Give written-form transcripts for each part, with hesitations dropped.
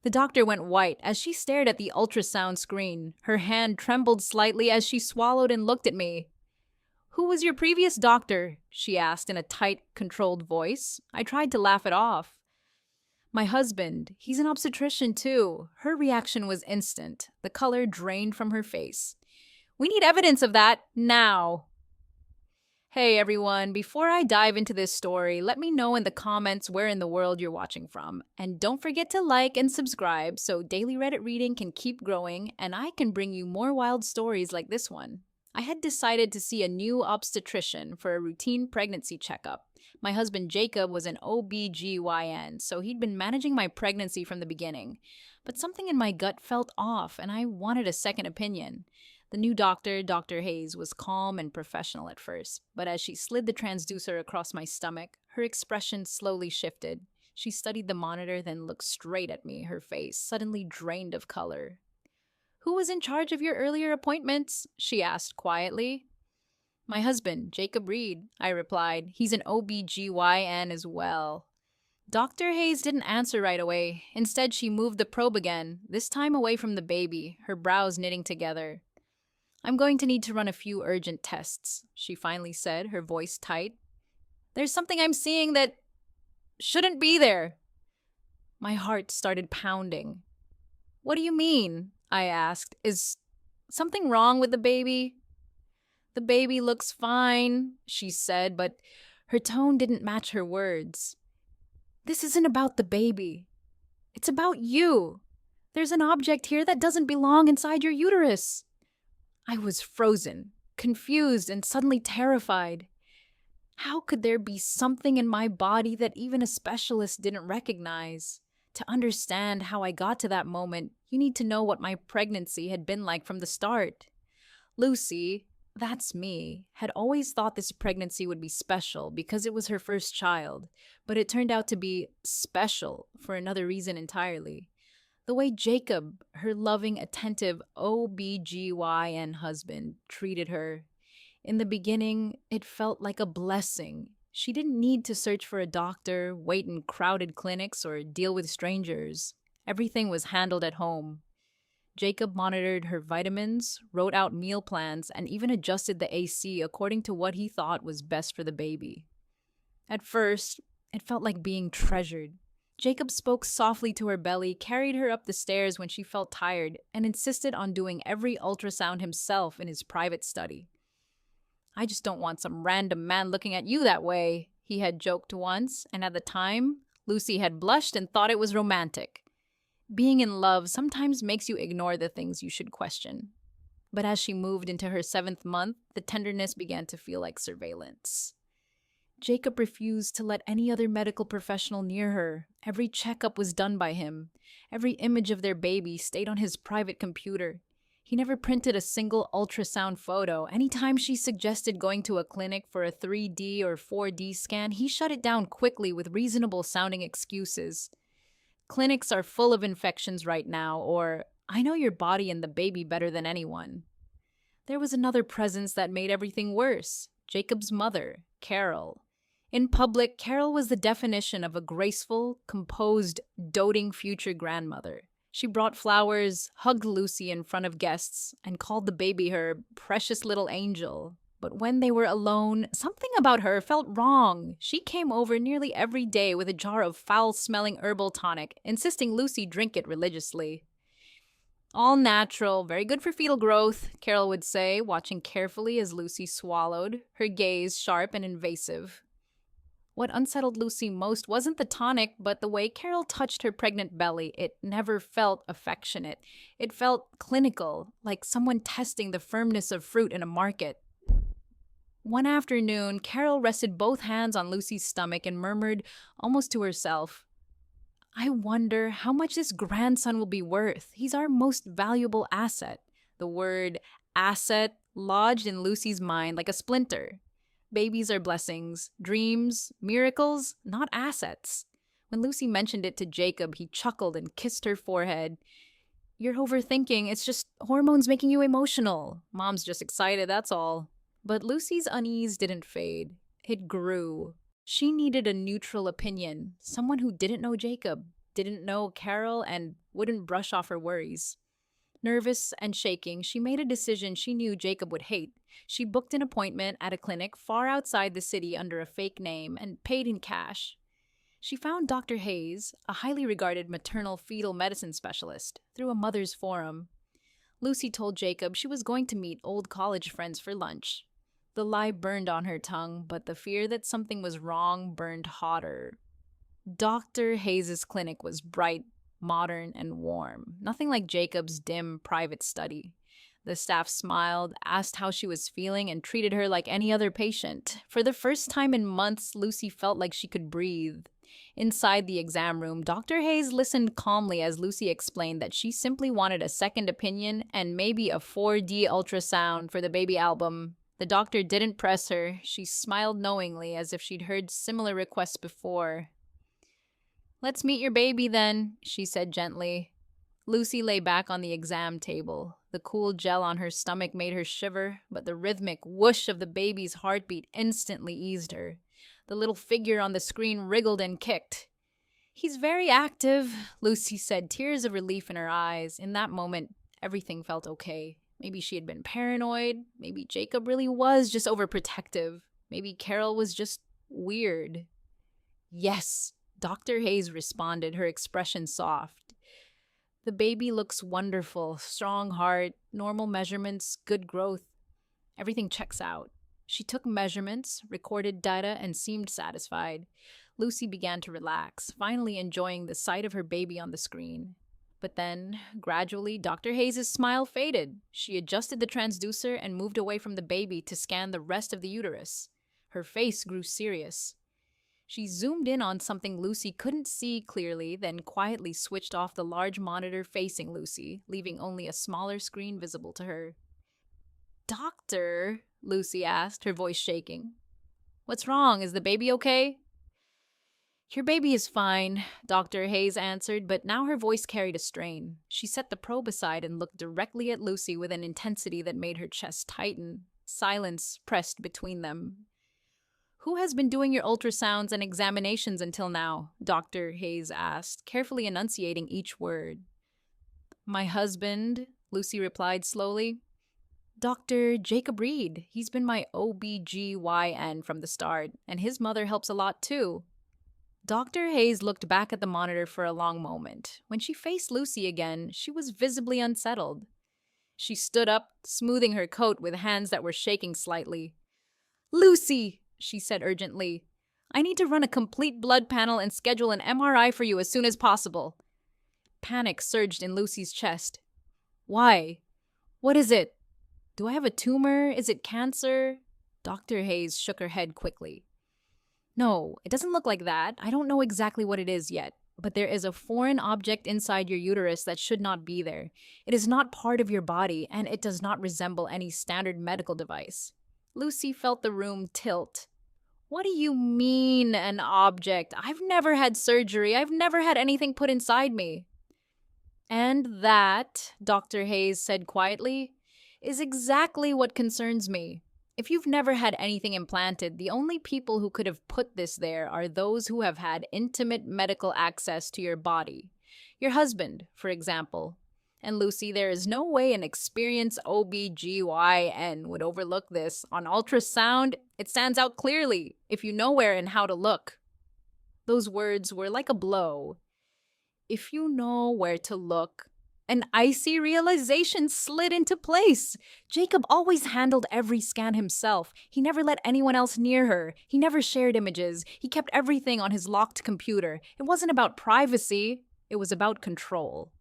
The doctor went white as she stared at the ultrasound screen. Her hand trembled slightly as she swallowed and looked at me. "Who was your previous doctor?" she asked in a tight, controlled voice. I tried to laugh it off. "My husband. He's an obstetrician, too." Her reaction was instant. The color drained from her face. "We need evidence of that, now." Hey everyone, before I dive into this story, let me know in the comments where in the world you're watching from. And don't forget to like and subscribe so daily Reddit reading can keep growing and I can bring you more wild stories like this one. I had decided to see a new obstetrician for a routine pregnancy checkup. My husband Jacob was an OBGYN, so he'd been managing my pregnancy from the beginning. But something in my gut felt off and I wanted a second opinion. The new doctor, Dr. Hayes, was calm and professional at first, but as she slid the transducer across my stomach, her expression slowly shifted. She studied the monitor, then looked straight at me, her face suddenly drained of color. "Who was in charge of your earlier appointments?" she asked quietly. "My husband, Jacob Reed," I replied. "He's an OBGYN as well." Dr. Hayes didn't answer right away. Instead, she moved the probe again, this time away from the baby, her brows knitting together. "I'm going to need to run a few urgent tests," she finally said, her voice tight. "There's something I'm seeing that shouldn't be there." My heart started pounding. "What do you mean?" I asked. "Is something wrong with the baby?" "The baby looks fine," she said, but her tone didn't match her words. "This isn't about the baby. It's about you. There's an object here that doesn't belong inside your uterus." I was frozen, confused, and suddenly terrified. How could there be something in my body that even a specialist didn't recognize? To understand how I got to that moment, you need to know what my pregnancy had been like from the start. Lucy, that's me, had always thought this pregnancy would be special because it was her first child, but it turned out to be special for another reason entirely. The way Jacob, her loving, attentive OBGYN husband, treated her. In the beginning, it felt like a blessing. She didn't need to search for a doctor, wait in crowded clinics, or deal with strangers. Everything was handled at home. Jacob monitored her vitamins, wrote out meal plans, and even adjusted the AC according to what he thought was best for the baby. At first, it felt like being treasured. Jacob spoke softly to her belly, carried her up the stairs when she felt tired, and insisted on doing every ultrasound himself in his private study. "I just don't want some random man looking at you that way," he had joked once, and at the time, Lucy had blushed and thought it was romantic. Being in love sometimes makes you ignore the things you should question. But as she moved into her 7th month, the tenderness began to feel like surveillance. Jacob refused to let any other medical professional near her. Every checkup was done by him. Every image of their baby stayed on his private computer. He never printed a single ultrasound photo. Anytime she suggested going to a clinic for a 3D or 4D scan, he shut it down quickly with reasonable-sounding excuses. "Clinics are full of infections right now," or "I know your body and the baby better than anyone." There was another presence that made everything worse. Jacob's mother, Carol. In public, Carol was the definition of a graceful, composed, doting future grandmother. She brought flowers, hugged Lucy in front of guests, and called the baby her precious little angel. But when they were alone, something about her felt wrong. She came over nearly every day with a jar of foul-smelling herbal tonic, insisting Lucy drink it religiously. "All natural, very good for fetal growth," Carol would say, watching carefully as Lucy swallowed, her gaze sharp and invasive. What unsettled Lucy most wasn't the tonic, but the way Carol touched her pregnant belly. It never felt affectionate. It felt clinical, like someone testing the firmness of fruit in a market. One afternoon, Carol rested both hands on Lucy's stomach and murmured, almost to herself, "I wonder how much this grandson will be worth. He's our most valuable asset." The word asset lodged in Lucy's mind like a splinter. Babies are blessings, dreams, miracles, not assets. When Lucy mentioned it to Jacob, he chuckled and kissed her forehead. "You're overthinking. It's just hormones making you emotional. Mom's just excited, that's all." But Lucy's unease didn't fade. It grew. She needed a neutral opinion, someone who didn't know Jacob. didn't know Carol, and wouldn't brush off her worries. Nervous and shaking, she made a decision she knew Jacob would hate. She booked an appointment at a clinic far outside the city under a fake name and paid in cash. She found Dr. Hayes, a highly regarded maternal fetal medicine specialist, through a mother's forum. Lucy told Jacob she was going to meet old college friends for lunch. The lie burned on her tongue, but the fear that something was wrong burned hotter. Dr. Hayes' clinic was bright, modern, and warm, nothing like Jacob's dim, private study. The staff smiled, asked how she was feeling, and treated her like any other patient. For the first time in months, Lucy felt like she could breathe. Inside the exam room, Dr. Hayes listened calmly as Lucy explained that she simply wanted a second opinion and maybe a 4D ultrasound for the baby album. The doctor didn't press her. She smiled knowingly as if she'd heard similar requests before. "Let's meet your baby then," she said gently. Lucy lay back on the exam table. The cool gel on her stomach made her shiver, but the rhythmic whoosh of the baby's heartbeat instantly eased her. The little figure on the screen wriggled and kicked. "He's very active," Lucy said, tears of relief in her eyes. In that moment, everything felt okay. Maybe she had been paranoid. Maybe Jacob really was just overprotective. Maybe Carol was just weird. "Yes," Dr. Hayes responded, her expression soft. "The baby looks wonderful. Strong heart, normal measurements, good growth. Everything checks out." She took measurements, recorded data, and seemed satisfied. Lucy began to relax, finally enjoying the sight of her baby on the screen. But then, gradually, Dr. Hayes' smile faded. She adjusted the transducer and moved away from the baby to scan the rest of the uterus. Her face grew serious. She zoomed in on something Lucy couldn't see clearly, then quietly switched off the large monitor facing Lucy, leaving only a smaller screen visible to her. "Doctor?" Lucy asked, her voice shaking. "What's wrong? Is the baby okay?" "Your baby is fine," Dr. Hayes answered, but now her voice carried a strain. She set the probe aside and looked directly at Lucy with an intensity that made her chest tighten. Silence pressed between them. "Who has been doing your ultrasounds and examinations until now?" Dr. Hayes asked, carefully enunciating each word. "My husband," Lucy replied slowly. "Dr. Jacob Reed. He's been my OBGYN from the start, and his mother helps a lot too." Dr. Hayes looked back at the monitor for a long moment. When she faced Lucy again, she was visibly unsettled. She stood up, smoothing her coat with hands that were shaking slightly. "Lucy," she said urgently, "I need to run a complete blood panel and schedule an MRI for you as soon as possible." Panic surged in Lucy's chest. "Why? What is it? Do I have a tumor? Is it cancer?" Dr. Hayes shook her head quickly. "No, it doesn't look like that. I don't know exactly what it is yet, but there is a foreign object inside your uterus that should not be there. It is not part of your body, and it does not resemble any standard medical device." Lucy felt the room tilt. "What do you mean, an object? I've never had surgery. I've never had anything put inside me." "And that," Dr. Hayes said quietly, "is exactly what concerns me. If you've never had anything implanted, the only people who could have put this there are those who have had intimate medical access to your body. Your husband, for example. And Lucy, there is no way an experienced OBGYN would overlook this. On ultrasound, it stands out clearly if you know where and how to look." Those words were like a blow. If you know where to look. An icy realization slid into place. Jacob always handled every scan himself. He never let anyone else near her. He never shared images. He kept everything on his locked computer. It wasn't about privacy. It was about control.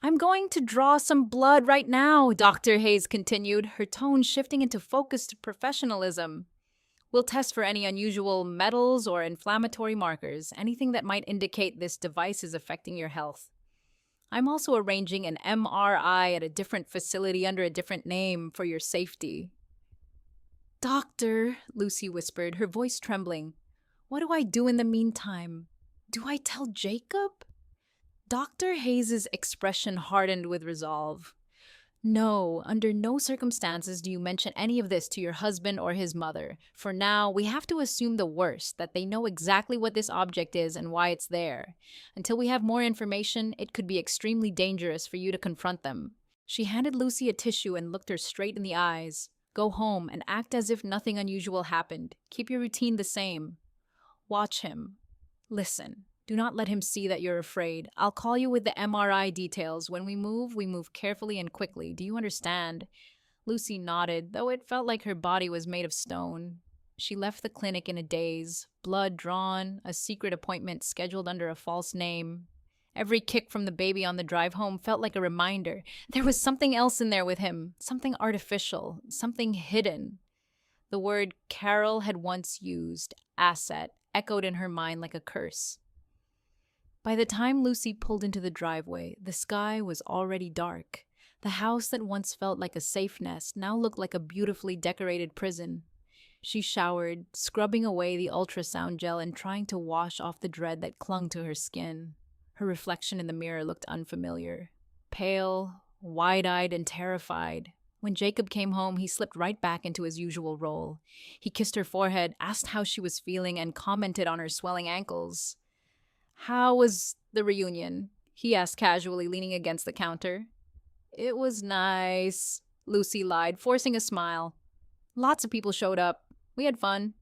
"I'm going to draw some blood right now," Dr. Hayes continued, her tone shifting into focused professionalism. "We'll test for any unusual metals or inflammatory markers, anything that might indicate this device is affecting your health. I'm also arranging an MRI at a different facility under a different name for your safety." "Doctor," Lucy whispered, her voice trembling, "what do I do in the meantime? Do I tell Jacob?" Dr. Hayes' expression hardened with resolve. No, under no circumstances do you mention any of this to your husband or his mother. For now, we have to assume the worst, that they know exactly what this object is and why it's there. Until we have more information, it could be extremely dangerous for you to confront them. She handed Lucy a tissue and looked her straight in the eyes. Go home and act as if nothing unusual happened. Keep your routine the same. Watch him. Listen. Do not let him see that you're afraid. I'll call you with the MRI details. When we move carefully and quickly. Do you understand? Lucy nodded, though it felt like her body was made of stone. She left the clinic in a daze, blood drawn, a secret appointment scheduled under a false name. Every kick from the baby on the drive home felt like a reminder. There was something else in there with him, something artificial, something hidden. The word Carol had once used, asset, echoed in her mind like a curse. By the time Lucy pulled into the driveway, the sky was already dark. The house that once felt like a safe nest now looked like a beautifully decorated prison. She showered, scrubbing away the ultrasound gel and trying to wash off the dread that clung to her skin. Her reflection in the mirror looked unfamiliar. Pale, wide-eyed, and terrified. When Jacob came home, he slipped right back into his usual role. He kissed her forehead, asked how she was feeling, and commented on her swelling ankles. How was the reunion? He asked casually, leaning against the counter. It was nice, Lucy lied, forcing a smile. Lots of people showed up. We had fun.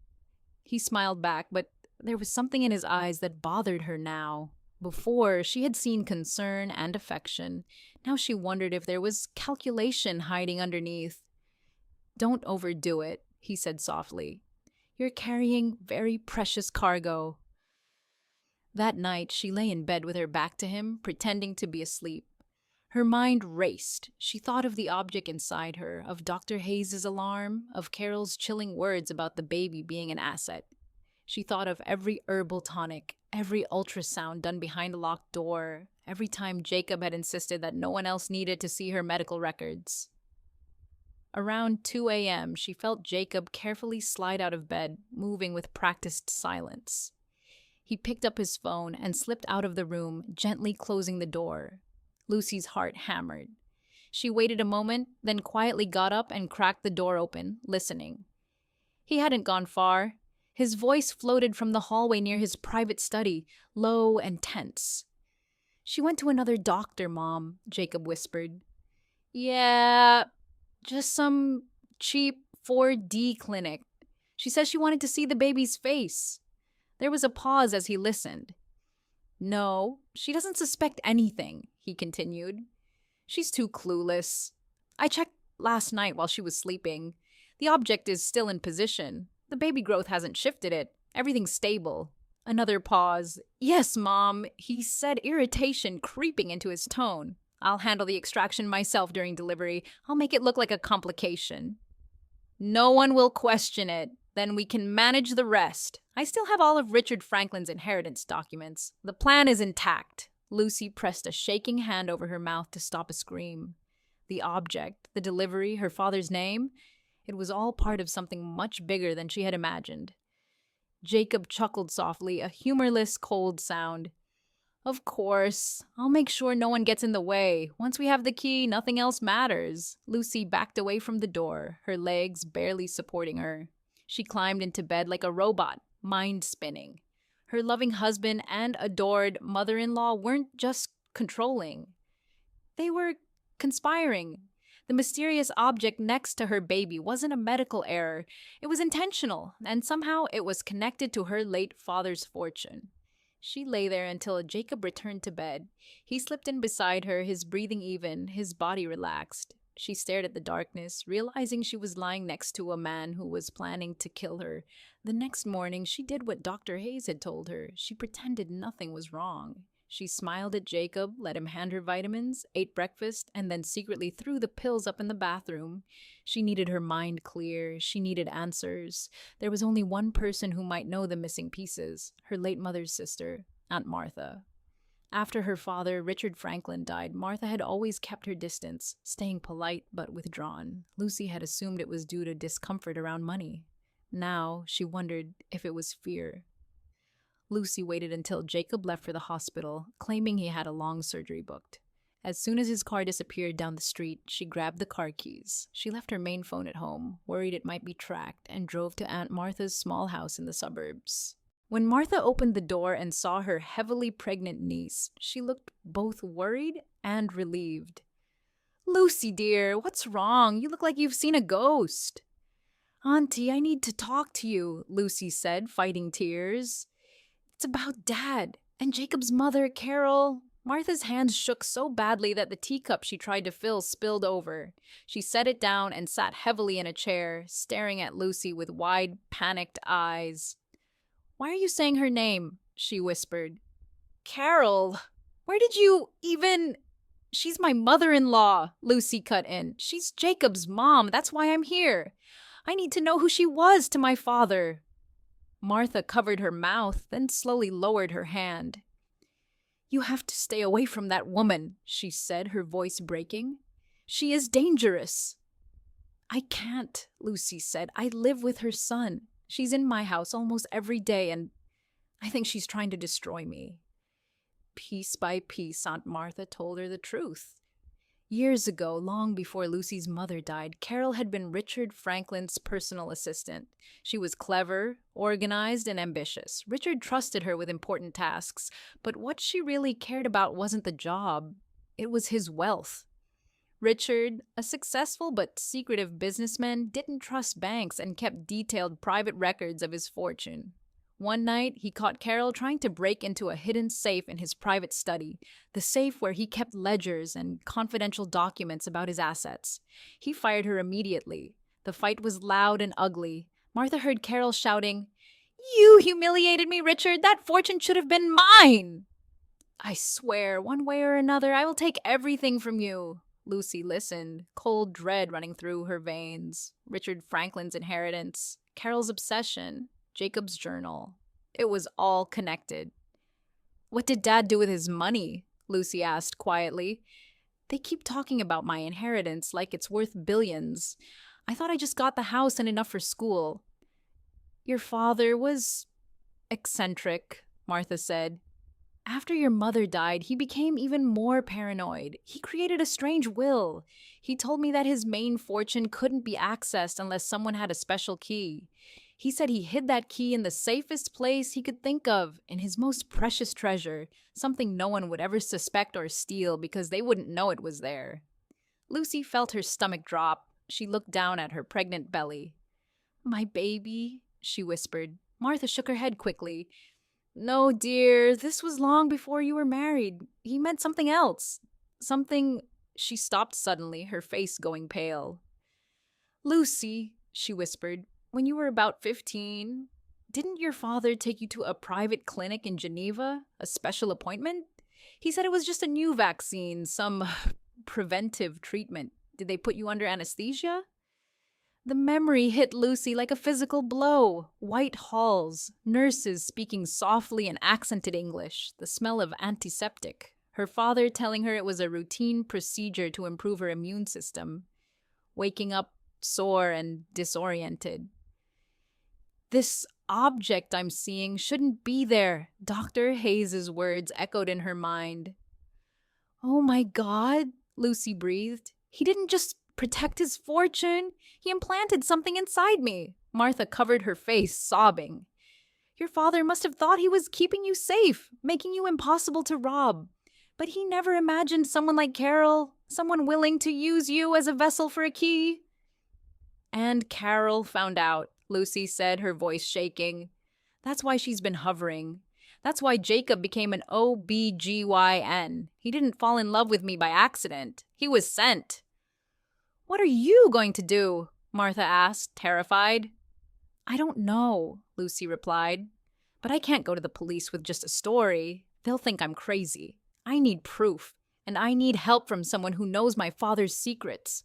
He smiled back, but there was something in his eyes that bothered her now. Before, she had seen concern and affection. Now she wondered if there was calculation hiding underneath. Don't overdo it, he said softly. You're carrying very precious cargo. That night, she lay in bed with her back to him, pretending to be asleep. Her mind raced. She thought of the object inside her, of Dr. Hayes' alarm, of Carol's chilling words about the baby being an asset. She thought of every herbal tonic, every ultrasound done behind a locked door, every time Jacob had insisted that no one else needed to see her medical records. Around 2 a.m., she felt Jacob carefully slide out of bed, moving with practiced silence. He picked up his phone and slipped out of the room, gently closing the door. Lucy's heart hammered. She waited a moment, then quietly got up and cracked the door open, listening. He hadn't gone far. His voice floated from the hallway near his private study, low and tense. She went to another doctor, Mom, Jacob whispered. Yeah, just some cheap 4D clinic. She says she wanted to see the baby's face. There was a pause as he listened. No, she doesn't suspect anything, he continued. She's too clueless. I checked last night while she was sleeping. The object is still in position. The baby growth hasn't shifted it. Everything's stable. Another pause. Yes, Mom, he said, irritation creeping into his tone. I'll handle the extraction myself during delivery. I'll make it look like a complication. No one will question it. Then we can manage the rest. I still have all of Richard Franklin's inheritance documents. The plan is intact. Lucy pressed a shaking hand over her mouth to stop a scream. The object, the delivery, her father's name, it was all part of something much bigger than she had imagined. Jacob chuckled softly, a humorless, cold sound. Of course. I'll make sure no one gets in the way. Once we have the key, nothing else matters. Lucy backed away from the door, her legs barely supporting her. She climbed into bed like a robot, mind spinning. Her loving husband and adored mother-in-law weren't just controlling. They were conspiring. The mysterious object next to her baby wasn't a medical error. It was intentional, and somehow it was connected to her late father's fortune. She lay there until Jacob returned to bed. He slipped in beside her, his breathing even, his body relaxed. She stared at the darkness, realizing she was lying next to a man who was planning to kill her. The next morning, she did what Dr. Hayes had told her. She pretended nothing was wrong. She smiled at Jacob, let him hand her vitamins, ate breakfast, and then secretly threw the pills up in the bathroom. She needed her mind clear. She needed answers. There was only one person who might know the missing pieces, her late mother's sister, Aunt Martha. After her father, Richard Franklin, died, Martha had always kept her distance, staying polite but withdrawn. Lucy had assumed it was due to discomfort around money. Now, she wondered if it was fear. Lucy waited until Jacob left for the hospital, claiming he had a long surgery booked. As soon as his car disappeared down the street, she grabbed the car keys. She left her main phone at home, worried it might be tracked, and drove to Aunt Martha's small house in the suburbs. When Martha opened the door and saw her heavily pregnant niece, she looked both worried and relieved. "Lucy, dear, what's wrong? You look like you've seen a ghost." "Auntie, I need to talk to you," Lucy said, fighting tears. "It's about Dad and Jacob's mother, Carol." Martha's hands shook so badly that the teacup she tried to fill spilled over. She set it down and sat heavily in a chair, staring at Lucy with wide, panicked eyes. "Why are you saying her name?" she whispered. "Carol, where did you even—" "She's my mother-in-law," Lucy cut in. "She's Jacob's mom. That's why I'm here. I need to know who she was to my father." Martha covered her mouth, then slowly lowered her hand. "You have to stay away from that woman," she said, her voice breaking. "She is dangerous." "I can't," Lucy said. "I live with her son. She's in my house almost every day, and I think she's trying to destroy me." Piece by piece, Aunt Martha told her the truth. Years ago, long before Lucy's mother died, Carol had been Richard Franklin's personal assistant. She was clever, organized, and ambitious. Richard trusted her with important tasks, but what she really cared about wasn't the job. It was his wealth. Richard, a successful but secretive businessman, didn't trust banks and kept detailed private records of his fortune. One night, he caught Carol trying to break into a hidden safe in his private study, the safe where he kept ledgers and confidential documents about his assets. He fired her immediately. The fight was loud and ugly. Martha heard Carol shouting, "You humiliated me, Richard! That fortune should have been mine!" "I swear, one way or another, I will take everything from you." Lucy listened, cold dread running through her veins. Richard Franklin's inheritance, Carol's obsession, Jacob's journal. It was all connected. "What did Dad do with his money?" Lucy asked quietly. "They keep talking about my inheritance like it's worth billions. I thought I just got the house and enough for school." "Your father was eccentric," Martha said. "After your mother died, he became even more paranoid. He created a strange will. He told me that his main fortune couldn't be accessed unless someone had a special key. He said he hid that key in the safest place he could think of, in his most precious treasure, something no one would ever suspect or steal because they wouldn't know it was there." Lucy felt her stomach drop. She looked down at her pregnant belly. "My baby," she whispered. Martha shook her head quickly. "No, dear, this was long before you were married. He meant something else. Something—" She stopped suddenly, her face going pale. "Lucy," she whispered, "when you were about 15, didn't your father take you to a private clinic in Geneva? A special appointment? He said it was just a new vaccine, some preventive treatment. Did they put you under anesthesia?" The memory hit Lucy like a physical blow. White halls, nurses speaking softly in accented English, the smell of antiseptic. Her father telling her it was a routine procedure to improve her immune system. Waking up sore and disoriented. "This object I'm seeing shouldn't be there," Dr. Hayes's words echoed in her mind. "Oh my God," Lucy breathed. "He didn't just protect his fortune. He implanted something inside me." Martha covered her face, sobbing. "Your father must have thought he was keeping you safe, making you impossible to rob. But he never imagined someone like Carol, someone willing to use you as a vessel for a key." "And Carol found out," Lucy said, her voice shaking. "That's why she's been hovering. That's why Jacob became an OBGYN. He didn't fall in love with me by accident. He was sent." "What are you going to do?" Martha asked, terrified. "I don't know," Lucy replied. "But I can't go to the police with just a story. They'll think I'm crazy. I need proof, and I need help from someone who knows my father's secrets."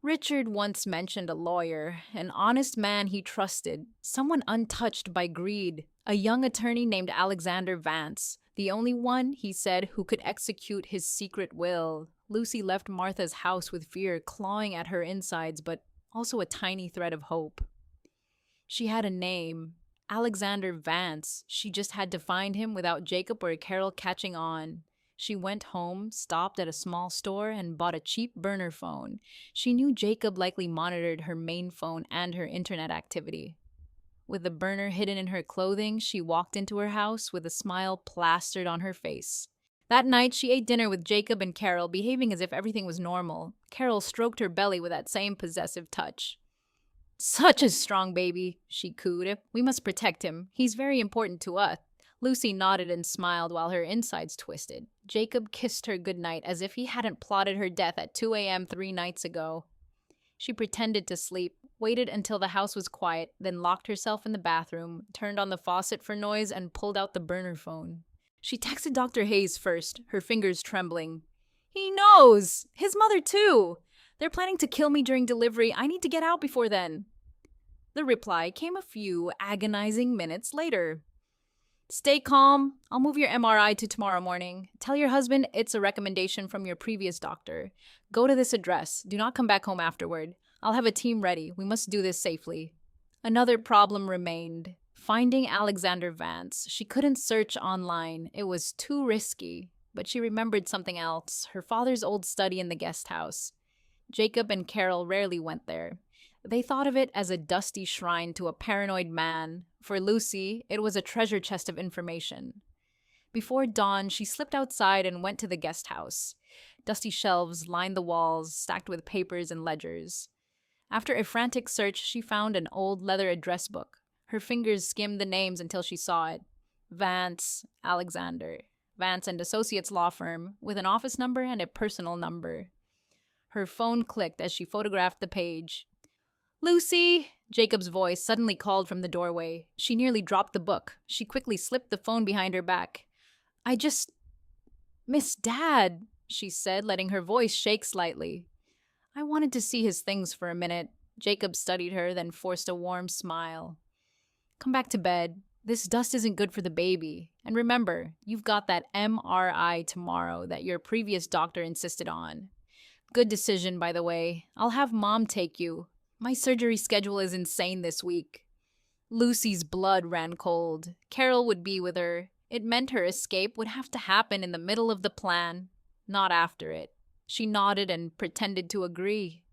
Richard once mentioned a lawyer, an honest man he trusted, someone untouched by greed, a young attorney named Alexander Vance, the only one, he said, who could execute his secret will. Lucy left Martha's house with fear clawing at her insides, but also a tiny thread of hope. She had a name, Alexander Vance. She just had to find him without Jacob or Carol catching on. She went home, stopped at a small store, and bought a cheap burner phone. She knew Jacob likely monitored her main phone and her internet activity. With the burner hidden in her clothing, she walked into her house with a smile plastered on her face. That night, she ate dinner with Jacob and Carol, behaving as if everything was normal. Carol stroked her belly with that same possessive touch. "Such a strong baby," she cooed. "We must protect him. He's very important to us." Lucy nodded and smiled while her insides twisted. Jacob kissed her goodnight as if he hadn't plotted her death at 2 a.m. 3 nights ago. She pretended to sleep, waited until the house was quiet, then locked herself in the bathroom, turned on the faucet for noise, and pulled out the burner phone. She texted Dr. Hayes first, her fingers trembling. "He knows! His mother, too! They're planning to kill me during delivery. I need to get out before then." The reply came a few agonizing minutes later. "Stay calm. I'll move your MRI to tomorrow morning. Tell your husband it's a recommendation from your previous doctor. Go to this address. Do not come back home afterward. I'll have a team ready. We must do this safely." Another problem remained. Finding Alexander Vance. She couldn't search online. It was too risky. But she remembered something else. Her father's old study in the guest house. Jacob and Carol rarely went there. They thought of it as a dusty shrine to a paranoid man. For Lucy, it was a treasure chest of information. Before dawn, she slipped outside and went to the guest house. Dusty shelves lined the walls, stacked with papers and ledgers. After a frantic search, she found an old leather address book. Her fingers skimmed the names until she saw it. Vance, Alexander. Vance and Associates law firm, with an office number and a personal number. Her phone clicked as she photographed the page. "Lucy!" Jacob's voice suddenly called from the doorway. She nearly dropped the book. She quickly slipped the phone behind her back. "I just miss Dad," she said, letting her voice shake slightly. "I wanted to see his things for a minute." Jacob studied her, then forced a warm smile. "Come back to bed. This dust isn't good for the baby. And remember, you've got that MRI tomorrow that your previous doctor insisted on. Good decision, by the way. I'll have Mom take you. My surgery schedule is insane this week." Lucy's blood ran cold. Carol would be with her. It meant her escape would have to happen in the middle of the plan, not after it. She nodded and pretended to agree.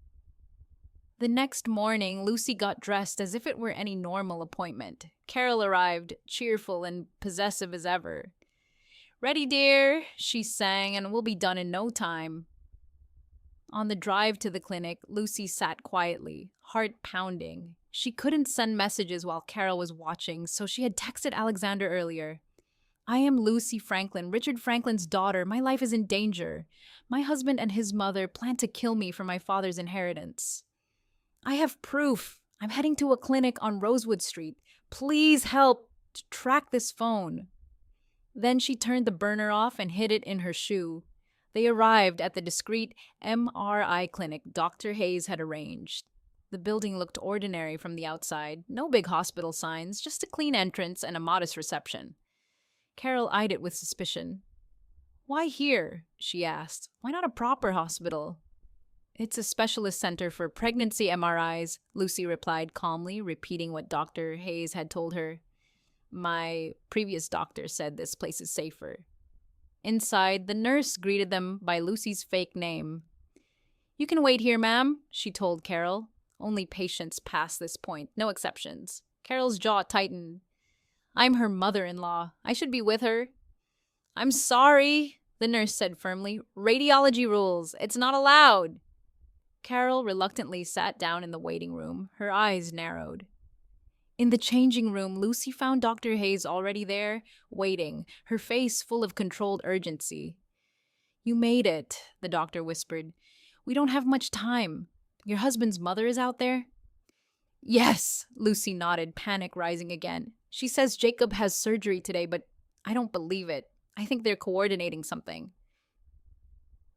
The next morning, Lucy got dressed as if it were any normal appointment. Carol arrived, cheerful and possessive as ever. "Ready, dear," she sang, "and we'll be done in no time." On the drive to the clinic, Lucy sat quietly, heart pounding. She couldn't send messages while Carol was watching, so she had texted Alexander earlier. "I am Lucy Franklin, Richard Franklin's daughter. My life is in danger. My husband and his mother plan to kill me for my father's inheritance. I have proof. I'm heading to a clinic on Rosewood Street. Please help to track this phone." Then she turned the burner off and hid it in her shoe. They arrived at the discreet MRI clinic Dr. Hayes had arranged. The building looked ordinary from the outside. No big hospital signs, just a clean entrance and a modest reception. Carol eyed it with suspicion. "Why here?" she asked. "Why not a proper hospital?" "It's a specialist center for pregnancy MRIs," Lucy replied calmly, repeating what Dr. Hayes had told her. "My previous doctor said this place is safer." Inside, the nurse greeted them by Lucy's fake name. "You can wait here, ma'am," she told Carol. Only patients past this point, no exceptions. Carol's jaw tightened. "I'm her mother-in-law. I should be with her." "I'm sorry," the nurse said firmly. "Radiology rules. It's not allowed." Carol reluctantly sat down in the waiting room. Her eyes narrowed. In the changing room, Lucy found Dr. Hayes already there, waiting, her face full of controlled urgency. "You made it," the doctor whispered. "We don't have much time. Your husband's mother is out there?" "Yes," Lucy nodded, panic rising again. "She says Jacob has surgery today, but I don't believe it. I think they're coordinating something."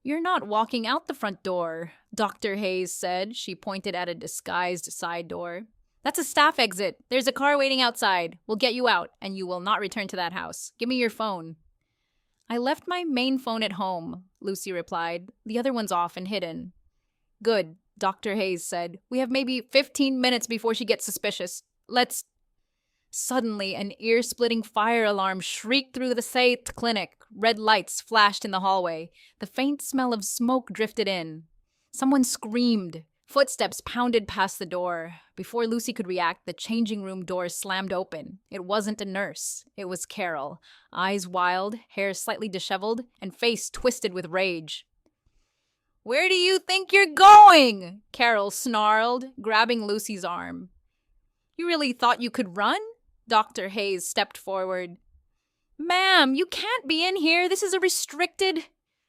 "You're not walking out the front door," Dr. Hayes said. She pointed at a disguised side door. "That's a staff exit. There's a car waiting outside. We'll get you out, and you will not return to that house. Give me your phone." "I left my main phone at home," Lucy replied. "The other one's off and hidden." "Good," Dr. Hayes said. "We have maybe 15 minutes before she gets suspicious. Let's..." Suddenly, an ear-splitting fire alarm shrieked through the Saith clinic. Red lights flashed in the hallway. The faint smell of smoke drifted in. Someone screamed. Footsteps pounded past the door. Before Lucy could react, the changing room door slammed open. It wasn't a nurse. It was Carol. Eyes wild, hair slightly disheveled, and face twisted with rage. "Where do you think you're going?" Carol snarled, grabbing Lucy's arm. "You really thought you could run?" Dr. Hayes stepped forward. "Ma'am, you can't be in here. This is a restricted—"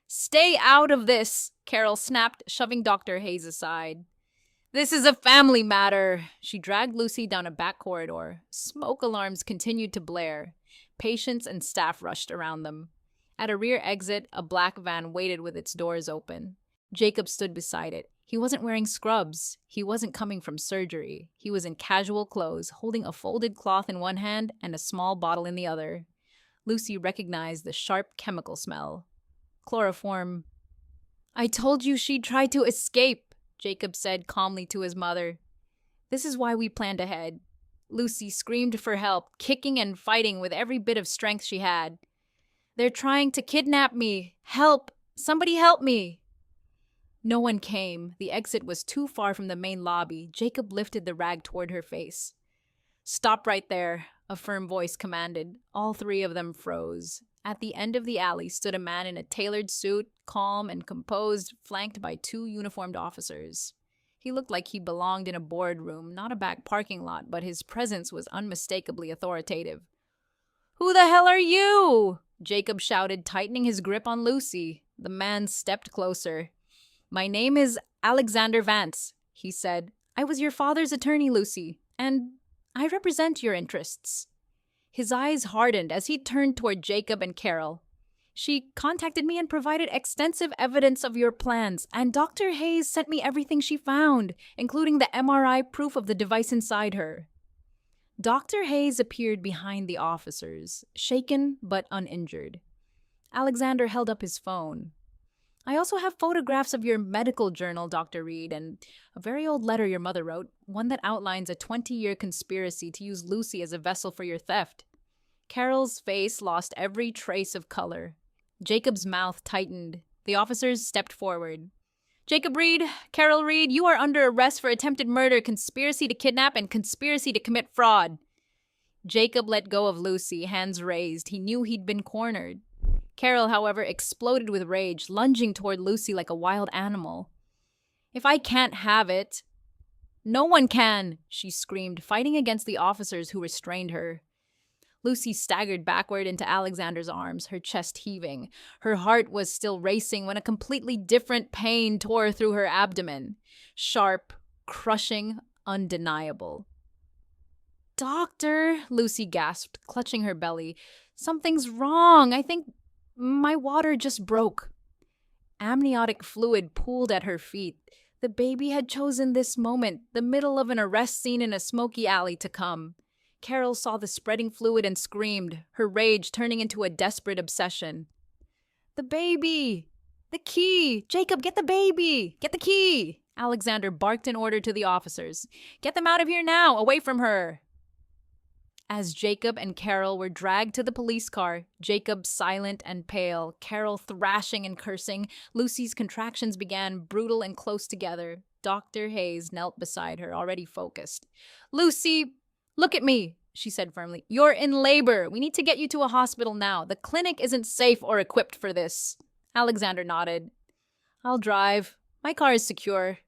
"Stay out of this," Carol snapped, shoving Dr. Hayes aside. "This is a family matter." She dragged Lucy down a back corridor. Smoke alarms continued to blare. Patients and staff rushed around them. At a rear exit, a black van waited with its doors open. Jacob stood beside it. He wasn't wearing scrubs. He wasn't coming from surgery. He was in casual clothes, holding a folded cloth in one hand and a small bottle in the other. Lucy recognized the sharp chemical smell. Chloroform. "I told you she'd try to escape," Jacob said calmly to his mother. "This is why we planned ahead." Lucy screamed for help, kicking and fighting with every bit of strength she had. "They're trying to kidnap me. Help! Somebody help me!" No one came. The exit was too far from the main lobby. Jacob lifted the rag toward her face. "Stop right there," a firm voice commanded. All three of them froze. At the end of the alley stood a man in a tailored suit, calm and composed, flanked by two uniformed officers. He looked like he belonged in a boardroom, not a back parking lot, but his presence was unmistakably authoritative. "Who the hell are you?" Jacob shouted, tightening his grip on Lucy. The man stepped closer. "My name is Alexander Vance," he said. "I was your father's attorney, Lucy, and I represent your interests." His eyes hardened as he turned toward Jacob and Carol. "She contacted me and provided extensive evidence of your plans, and Dr. Hayes sent me everything she found, including the MRI proof of the device inside her." Dr. Hayes appeared behind the officers, shaken but uninjured. Alexander held up his phone. "I also have photographs of your medical journal, Dr. Reed, and a very old letter your mother wrote, one that outlines a 20-year conspiracy to use Lucy as a vessel for your theft." Carol's face lost every trace of color. Jacob's mouth tightened. The officers stepped forward. "Jacob Reed, Carol Reed, you are under arrest for attempted murder, conspiracy to kidnap, and conspiracy to commit fraud." Jacob let go of Lucy, hands raised. He knew he'd been cornered. Carol, however, exploded with rage, lunging toward Lucy like a wild animal. "If I can't have it—" "No one can!" she screamed, fighting against the officers who restrained her. Lucy staggered backward into Alexander's arms, her chest heaving. Her heart was still racing when a completely different pain tore through her abdomen. Sharp, crushing, undeniable. "Doctor," Lucy gasped, clutching her belly. "Something's wrong. I think my water just broke." Amniotic fluid pooled at her feet. The baby had chosen this moment, the middle of an arrest scene in a smoky alley, to come. Carol saw the spreading fluid and screamed, her rage turning into a desperate obsession. "The baby! The key! Jacob, get the baby! Get the key!" Alexander barked an order to the officers. "Get them out of here now, away from her!" As Jacob and Carol were dragged to the police car, Jacob silent and pale, Carol thrashing and cursing, Lucy's contractions began, brutal and close together. Dr. Hayes knelt beside her, already focused. "Lucy, look at me," she said firmly. "You're in labor. We need to get you to a hospital now. The clinic isn't safe or equipped for this." Alexander nodded. "I'll drive. My car is secure."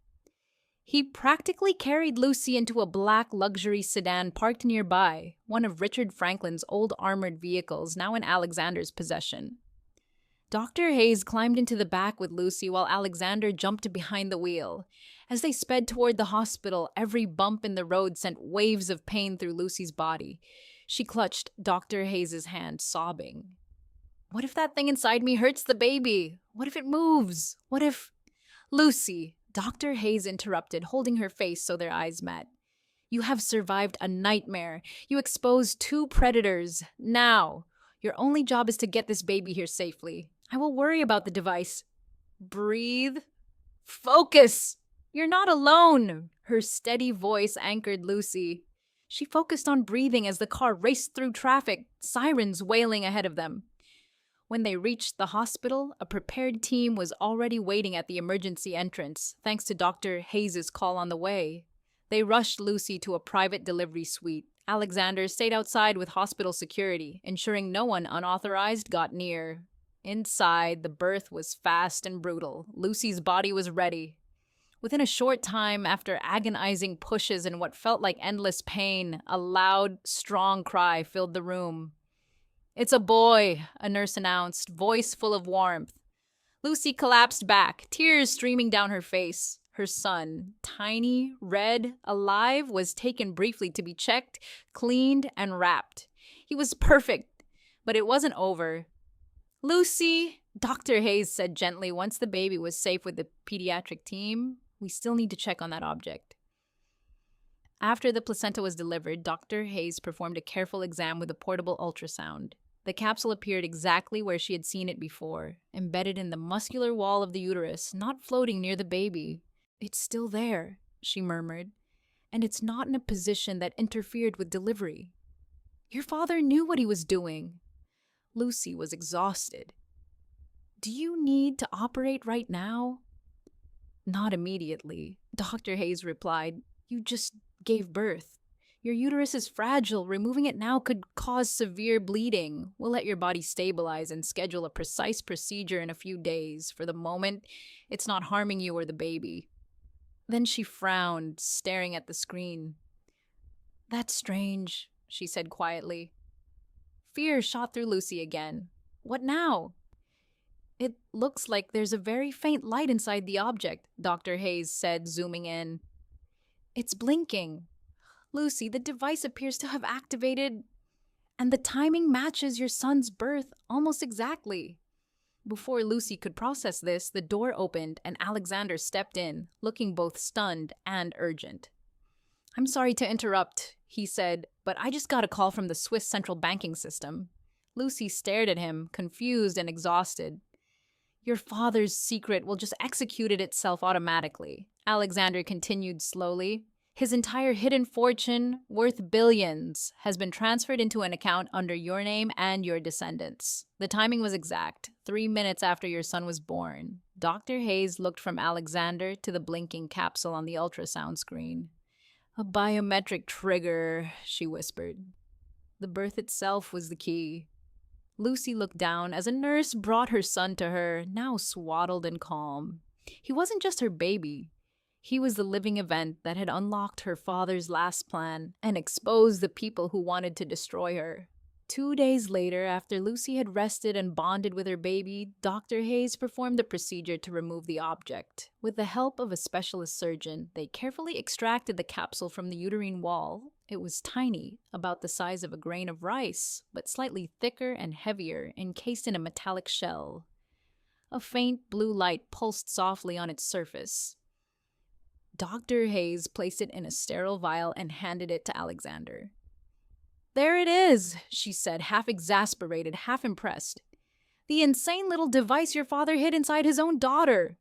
He practically carried Lucy into a black luxury sedan parked nearby, one of Richard Franklin's old armored vehicles, now in Alexander's possession. Dr. Hayes climbed into the back with Lucy while Alexander jumped behind the wheel. As they sped toward the hospital, every bump in the road sent waves of pain through Lucy's body. She clutched Dr. Hayes' hand, sobbing. "What if that thing inside me hurts the baby? What if it moves? What if—" "Lucy," Dr. Hayes interrupted, holding her face so their eyes met. "You have survived a nightmare. You exposed 2 predators. Now, your only job is to get this baby here safely. I will worry about the device. Breathe. Focus! You're not alone." Her steady voice anchored Lucy. She focused on breathing as the car raced through traffic, sirens wailing ahead of them. When they reached the hospital, a prepared team was already waiting at the emergency entrance, thanks to Dr. Hayes' call on the way. They rushed Lucy to a private delivery suite. Alexander stayed outside with hospital security, ensuring no one unauthorized got near. Inside, the birth was fast and brutal. Lucy's body was ready. Within a short time, after agonizing pushes and what felt like endless pain, a loud, strong cry filled the room. "It's a boy," a nurse announced, voice full of warmth. Lucy collapsed back, tears streaming down her face. Her son, tiny, red, alive, was taken briefly to be checked, cleaned, and wrapped. He was perfect, but it wasn't over. "Lucy," Dr. Hayes said gently once the baby was safe with the pediatric team, "we still need to check on that object." After the placenta was delivered, Dr. Hayes performed a careful exam with a portable ultrasound. The capsule appeared exactly where she had seen it before, embedded in the muscular wall of the uterus, not floating near the baby. "It's still there," she murmured, "and it's not in a position that interfered with delivery. Your father knew what he was doing." Lucy was exhausted. "Do you need to operate right now?" "Not immediately," Dr. Hayes replied. "You just gave birth. Your uterus is fragile. Removing it now could cause severe bleeding. We'll let your body stabilize and schedule a precise procedure in a few days. For the moment, it's not harming you or the baby." Then she frowned, staring at the screen. "That's strange," she said quietly. Fear shot through Lucy again. "What now?" "It looks like there's a very faint light inside the object," Dr. Hayes said, zooming in. "It's blinking. Lucy, the device appears to have activated, and the timing matches your son's birth almost exactly." Before Lucy could process this, the door opened and Alexander stepped in, looking both stunned and urgent. "I'm sorry to interrupt," he said, "but I just got a call from the Swiss central banking system." Lucy stared at him, confused and exhausted. "Your father's secret will just execute it itself automatically," Alexander continued slowly. "His entire hidden fortune, worth billions, has been transferred into an account under your name and your descendants. The timing was exact, 3 minutes after your son was born." Dr. Hayes looked from Alexander to the blinking capsule on the ultrasound screen. "A biometric trigger," she whispered. The birth itself was the key. Lucy looked down as a nurse brought her son to her, now swaddled and calm. He wasn't just her baby. He was the living event that had unlocked her father's last plan and exposed the people who wanted to destroy her. 2 days later, after Lucy had rested and bonded with her baby, Dr. Hayes performed the procedure to remove the object. With the help of a specialist surgeon, they carefully extracted the capsule from the uterine wall. It was tiny, about the size of a grain of rice, but slightly thicker and heavier, encased in a metallic shell. A faint blue light pulsed softly on its surface. Dr. Hayes placed it in a sterile vial and handed it to Alexander. "There it is," she said, half exasperated, half impressed. "The insane little device your father hid inside his own daughter."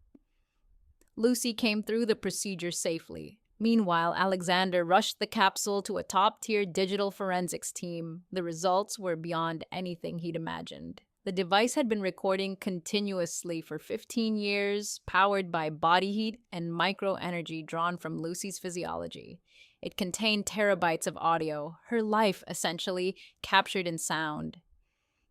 Lucy came through the procedure safely. Meanwhile, Alexander rushed the capsule to a top-tier digital forensics team. The results were beyond anything he'd imagined. The device had been recording continuously for 15 years, powered by body heat and microenergy drawn from Lucy's physiology. It contained terabytes of audio, her life, essentially, captured in sound.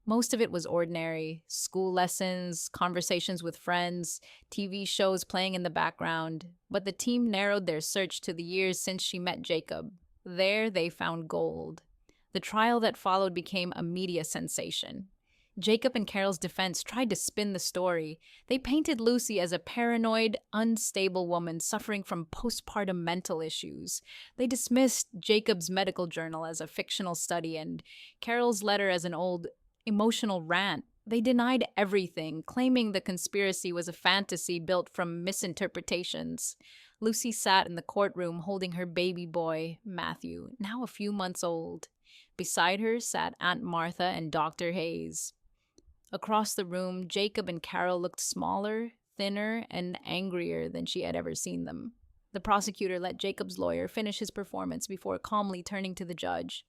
Most of it was ordinary: school lessons, conversations with friends, TV shows playing in the background. But the team narrowed their search to the years since she met Jacob. There, they found gold. The trial that followed became a media sensation. Jacob and Carol's defense tried to spin the story. They painted Lucy as a paranoid, unstable woman suffering from postpartum mental issues. They dismissed Jacob's medical journal as a fictional study and Carol's letter as an old, emotional rant. They denied everything, claiming the conspiracy was a fantasy built from misinterpretations. Lucy sat in the courtroom holding her baby boy, Matthew, now a few months old. Beside her sat Aunt Martha and Dr. Hayes. Across the room, Jacob and Carol looked smaller, thinner, and angrier than she had ever seen them. The prosecutor let Jacob's lawyer finish his performance before calmly turning to the judge.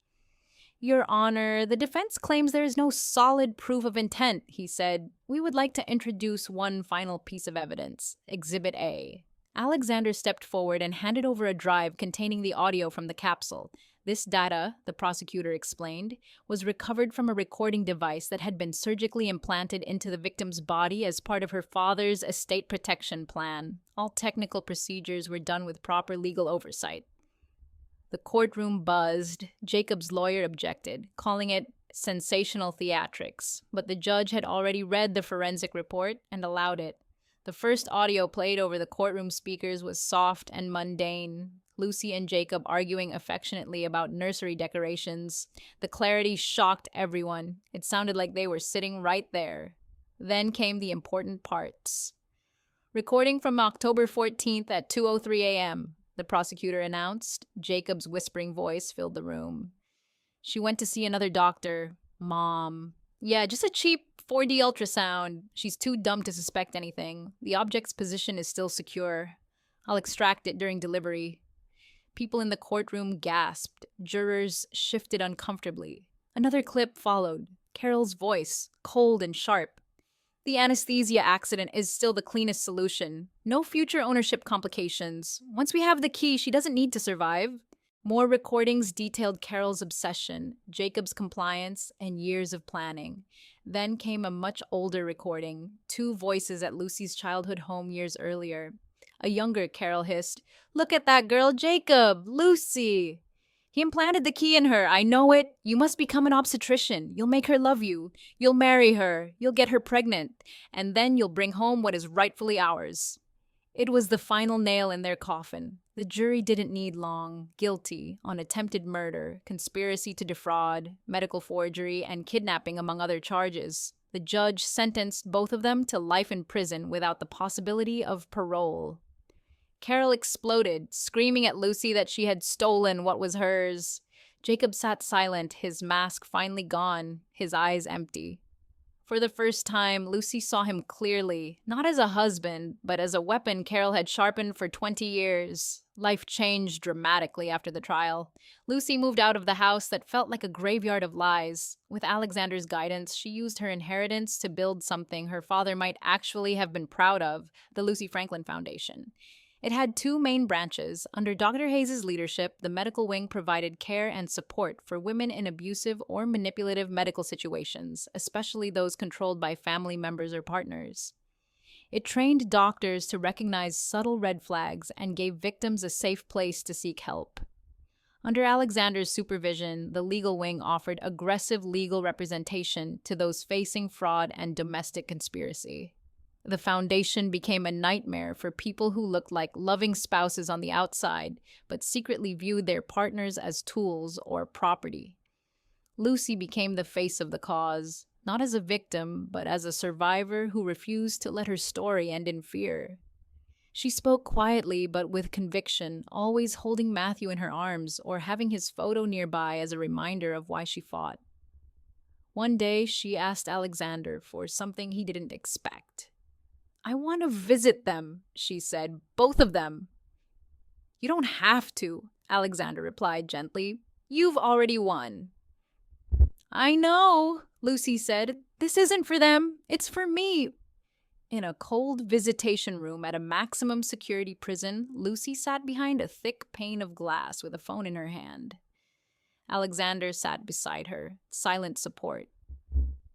Your Honor, the defense claims there is no solid proof of intent, he said. We would like to introduce one final piece of evidence, Exhibit A. Alexander stepped forward and handed over a drive containing the audio from the capsule. This data, the prosecutor explained, was recovered from a recording device that had been surgically implanted into the victim's body as part of her father's estate protection plan. All technical procedures were done with proper legal oversight. The courtroom buzzed. Jacob's lawyer objected, calling it sensational theatrics, but the judge had already read the forensic report and allowed it. The first audio played over the courtroom speakers was soft and mundane. Lucy and Jacob arguing affectionately about nursery decorations. The clarity shocked everyone. It sounded like they were sitting right there. Then came the important parts. Recording from October 14th at 2:03 a.m., the prosecutor announced. Jacob's whispering voice filled the room. She went to see another doctor. Mom. Yeah, just a cheap 4D ultrasound. She's too dumb to suspect anything. The object's position is still secure. I'll extract it during delivery. People in the courtroom gasped. Jurors shifted uncomfortably. Another clip followed. Carol's voice, cold and sharp. The anesthesia accident is still the cleanest solution. No future ownership complications. Once we have the key, she doesn't need to survive. More recordings detailed Carol's obsession, Jacob's compliance, and years of planning. Then came a much older recording, 2 voices at Lucy's childhood home years earlier. A younger Carol hissed, "Look at that girl, Jacob! Lucy! He implanted the key in her. I know it. You must become an obstetrician. You'll make her love you. You'll marry her. You'll get her pregnant. And then you'll bring home what is rightfully ours." It was the final nail in their coffin. The jury didn't need long. Guilty on attempted murder, conspiracy to defraud, medical forgery, and kidnapping, among other charges. The judge sentenced both of them to life in prison without the possibility of parole. Carol exploded, screaming at Lucy that she had stolen what was hers. Jacob sat silent, his mask finally gone, his eyes empty. For the first time, Lucy saw him clearly, not as a husband, but as a weapon Carol had sharpened for 20 years. Life changed dramatically after the trial. Lucy moved out of the house that felt like a graveyard of lies. With Alexander's guidance, she used her inheritance to build something her father might actually have been proud of, the Lucy Franklin Foundation. It had 2 main branches. Under Dr. Hayes' leadership, the medical wing provided care and support for women in abusive or manipulative medical situations, especially those controlled by family members or partners. It trained doctors to recognize subtle red flags and gave victims a safe place to seek help. Under Alexander's supervision, the legal wing offered aggressive legal representation to those facing fraud and domestic conspiracy. The foundation became a nightmare for people who looked like loving spouses on the outside, but secretly viewed their partners as tools or property. Lucy became the face of the cause, not as a victim, but as a survivor who refused to let her story end in fear. She spoke quietly but with conviction, always holding Matthew in her arms or having his photo nearby as a reminder of why she fought. One day, she asked Alexander for something he didn't expect. "I want to visit them," she said, "both of them." "You don't have to," Alexander replied gently. "You've already won." "I know," Lucy said. "This isn't for them. It's for me." In a cold visitation room at a maximum security prison, Lucy sat behind a thick pane of glass with a phone in her hand. Alexander sat beside her, silent support.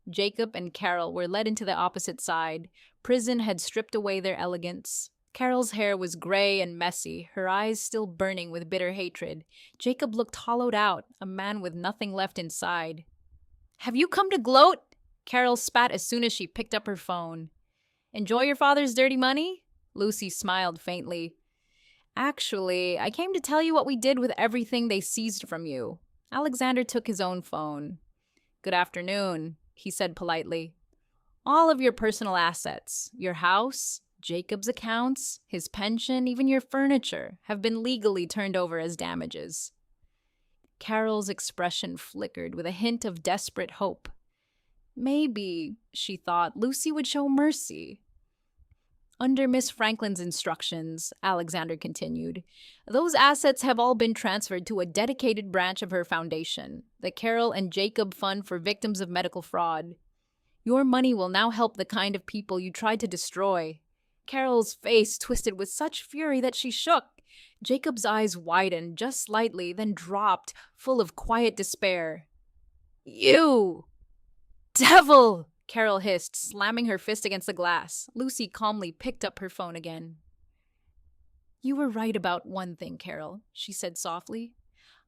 Jacob and Carol were led into the opposite side. Prison had stripped away their elegance. Carol's hair was gray and messy, her eyes still burning with bitter hatred. Jacob looked hollowed out, a man with nothing left inside. "Have you come to gloat?" Carol spat as soon as she picked up her phone. "Enjoy your father's dirty money?" Lucy smiled faintly. "Actually, I came to tell you what we did with everything they seized from you." Alexander took his own phone. "Good afternoon," he said politely. "All of your personal assets, your house, Jacob's accounts, his pension, even your furniture, have been legally turned over as damages." Carol's expression flickered with a hint of desperate hope. Maybe, she thought, Lucy would show mercy. Under Miss Franklin's instructions, Alexander continued, those assets have all been transferred to a dedicated branch of her foundation, the Carol and Jacob Fund for Victims of Medical Fraud. Your money will now help the kind of people you tried to destroy. Carol's face twisted with such fury that she shook. Jacob's eyes widened just slightly, then dropped, full of quiet despair. You! Devil! Carol hissed, slamming her fist against the glass. Lucy calmly picked up her phone again. You were right about one thing, Carol, she said softly.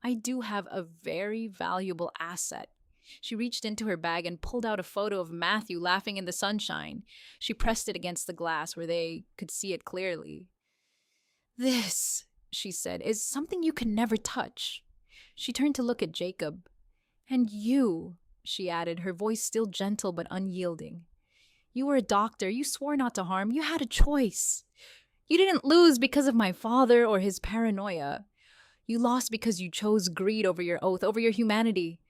I do have a very valuable asset. She reached into her bag and pulled out a photo of Matthew laughing in the sunshine. She pressed it against the glass where they could see it clearly. This, she said, is something you can never touch. She turned to look at Jacob. And you, she added, her voice still gentle but unyielding. You were a doctor. You swore not to harm. You had a choice. You didn't lose because of my father or his paranoia. You lost because you chose greed over your oath, over your humanity.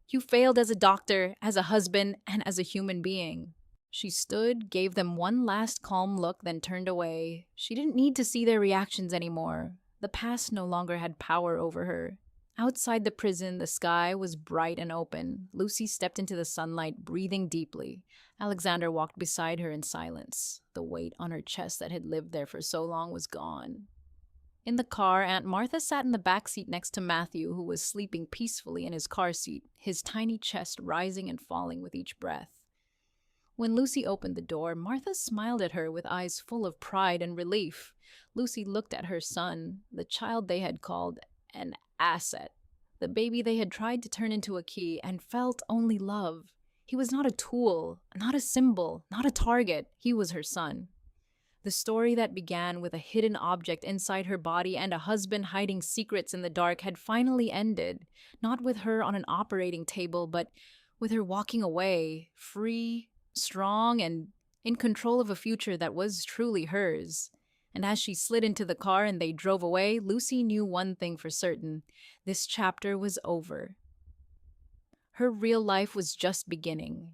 You failed as a doctor, as a husband, and as a human being. She stood, gave them one last calm look, then turned away. She didn't need to see their reactions anymore. The past no longer had power over her. Outside the prison, the sky was bright and open. Lucy stepped into the sunlight, breathing deeply. Alexander walked beside her in silence. The weight on her chest that had lived there for so long was gone. In the car, Aunt Martha sat in the back seat next to Matthew, who was sleeping peacefully in his car seat, his tiny chest rising and falling with each breath. When Lucy opened the door, Martha smiled at her with eyes full of pride and relief. Lucy looked at her son, the child they had called an asset, the baby they had tried to turn into a key, and felt only love. He was not a tool, not a symbol, not a target. He was her son. The story that began with a hidden object inside her body and a husband hiding secrets in the dark had finally ended, not with her on an operating table, but with her walking away, free, strong, and in control of a future that was truly hers. And as she slid into the car and they drove away, Lucy knew one thing for certain. This chapter was over. Her real life was just beginning.